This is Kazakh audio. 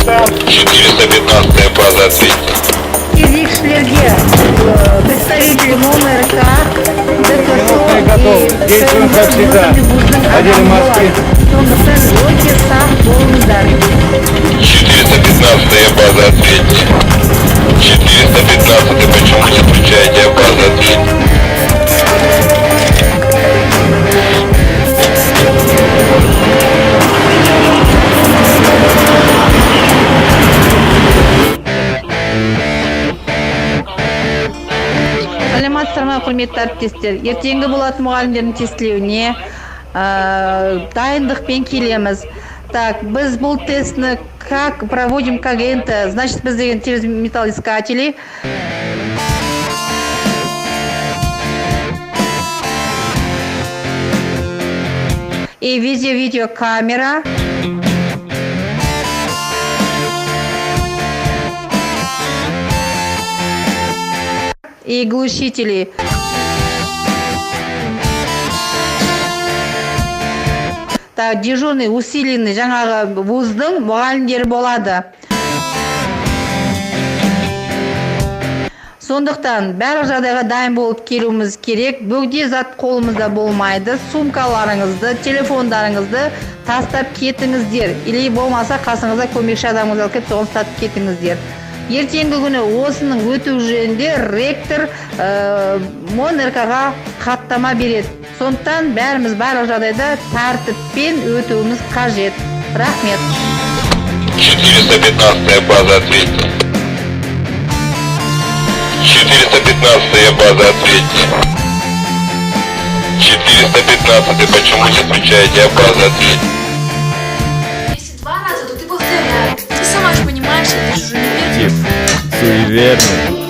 415 база, ответьте. Кезекшілерге представители МОНРК, ДКСО и Действуем как всегда. Одели маски. сондықтан өте сақ болыңыздар. 415 база, ответьте. 415, почему не отвечаете, база, ответьте. Саламатсыздар ма, құрметті әріптестер. Ертеңгі болатын мұғалімдердің тестілеуіне дайындықпен келеміз. Так, біз бұл тестіні как проводим, как это, значит, біз деген через металлоискатели. И везде видеокамера. И глушители. Так, дежурный, усиленный жаңағы вуздың мұғалімдері болады. Сондықтан барлық жағдайға дайын болып келуіміз керек. Бөгде зат қолымызда болмайды. Сумкаларыңызды, телефондарыңызды тастап кетіңіздер. Или болмаса қасыңызда көмекші адамыңызды алып келіп соған ұстатып кетіңіздер. Ертеңгі күні осының өту жөнінде ректор МОНРК-ға хаттама береді. Сондықтан бәріміз барлық жағдайда тәртіппен өтуіміз қажет. Рахмет. 415 база, ответьте. 415 база, ответьте. 415, почему не отвечаете, база, ответьте. Если 2 раза, то ты повторяй. Ты сама же понимаешь, это же универ. Суеверный.